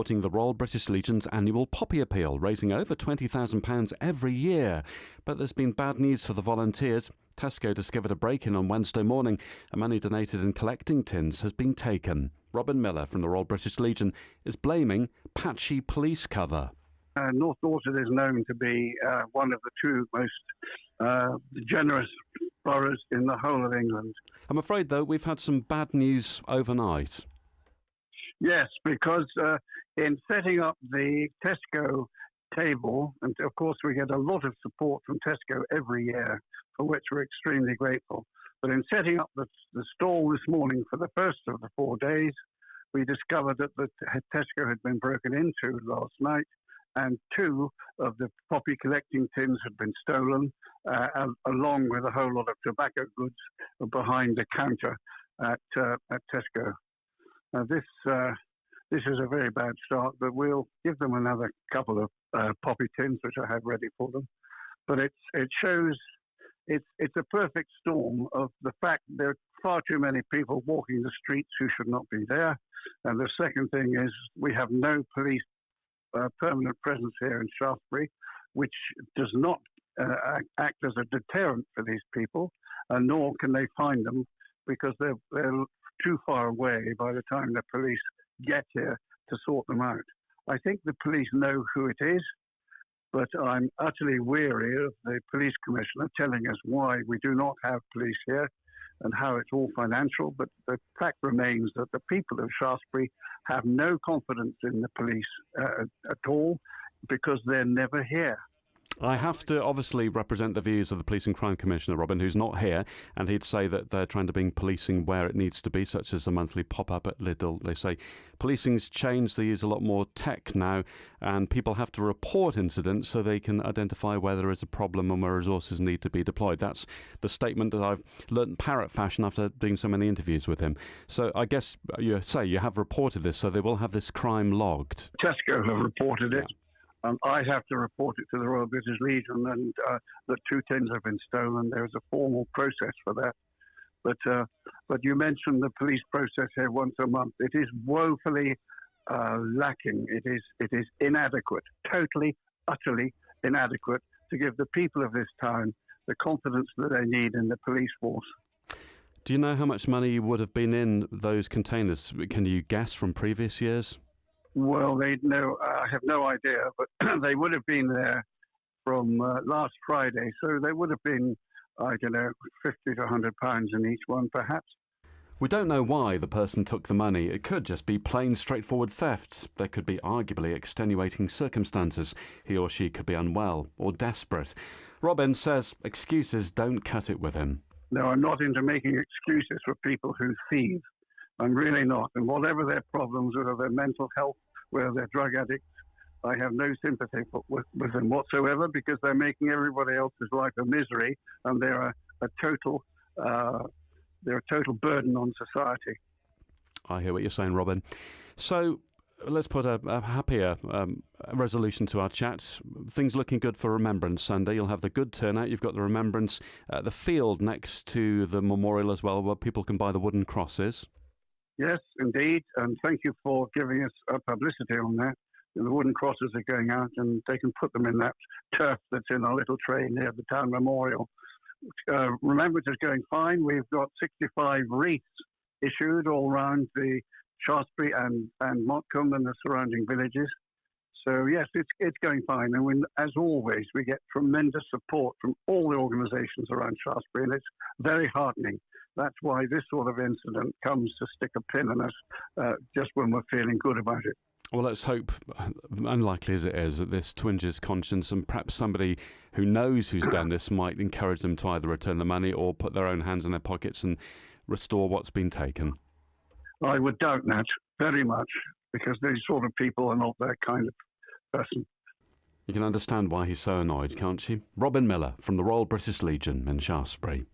Supporting the Royal British Legion's annual Poppy Appeal, raising over £20,000 every year. But there's been bad news for the volunteers. Tesco discovered a break-in on Wednesday morning and money donated in collecting tins has been taken. Robin Miller from the Royal British Legion is blaming patchy police cover. North Dorset is known to be one of the two most generous boroughs in the whole of England. I'm afraid, though, we've had some bad news overnight. Yes, because in setting up the Tesco table, and of course we get a lot of support from Tesco every year, for which we're extremely grateful. But in setting up the stall this morning for the first of the 4 days, we discovered that the Tesco had been broken into last night, and 2 of the poppy collecting tins had been stolen, along with a whole lot of tobacco goods behind the counter at Tesco. This is a very bad start, but we'll give them another couple of poppy tins, which I have ready for them. But it shows it's a perfect storm of the fact there are far too many people walking the streets who should not be there. And the second thing is we have no police permanent presence here in Shaftesbury, which does not act as a deterrent for these people, nor can they find them because they're too far away by the time the police get here to sort them out. I think the police know who it is, but I'm utterly weary of the police commissioner telling us why we do not have police here and how it's all financial. But the fact remains that the people of Shaftesbury have no confidence in the police at all because they're never here. I have to obviously represent the views of the Police and Crime Commissioner, Robin, who's not here, and he'd say that they're trying to bring policing where it needs to be, such as a monthly pop-up at Lidl. They say policing's changed, they use a lot more tech now, and people have to report incidents so they can identify where there is a problem and where resources need to be deployed. That's the statement that I've learnt parrot fashion after doing so many interviews with him. So I guess you say you have reported this, so they will have this crime logged. Tesco have reported it. Yeah. I have to report it to the Royal British Legion, and the 2 tins have been stolen. There's a formal process for that. But you mentioned the police process here once a month. It is woefully lacking. It is inadequate, totally, utterly inadequate to give the people of this town the confidence that they need in the police force. Do you know how much money would have been in those containers? Can you guess from previous years? Well, I have no idea, but they would have been there from last Friday, so they would have been, I don't know, £50 to £100 in each one, perhaps. We don't know why the person took the money. It could just be plain, straightforward theft. There could be arguably extenuating circumstances. He or she could be unwell or desperate. Robin says excuses don't cut it with him. No, I'm not into making excuses for people who thieve. I'm really not. And whatever their problems, whether they're mental health, whether they're drug addicts, I have no sympathy with them whatsoever because they're making everybody else's life a misery and they're a total burden on society. I hear what you're saying, Robin. So let's put a happier resolution to our chat. Things looking good for Remembrance Sunday. You'll have the good turnout. You've got the Remembrance, the field next to the memorial as well, where people can buy the wooden crosses. Yes, indeed, and thank you for giving us publicity on that. The wooden crosses are going out and they can put them in that turf that's in our little tray near the town memorial. Remembrance is going fine. We've got 65 wreaths issued all around the Shaftesbury and Motcombe and the surrounding villages. So yes, it's going fine. And as always, we get tremendous support from all the organisations around Shaftesbury, and it's very heartening. That's why this sort of incident comes to stick a pin in us just when we're feeling good about it. Well, let's hope, unlikely as it is, that this twinges conscience and perhaps somebody who knows who's done this might encourage them to either return the money or put their own hands in their pockets and restore what's been taken. I would doubt that very much because these sort of people are not that kind of person. You can understand why he's so annoyed, can't you? Robin Miller from the Royal British Legion in Shaftesbury.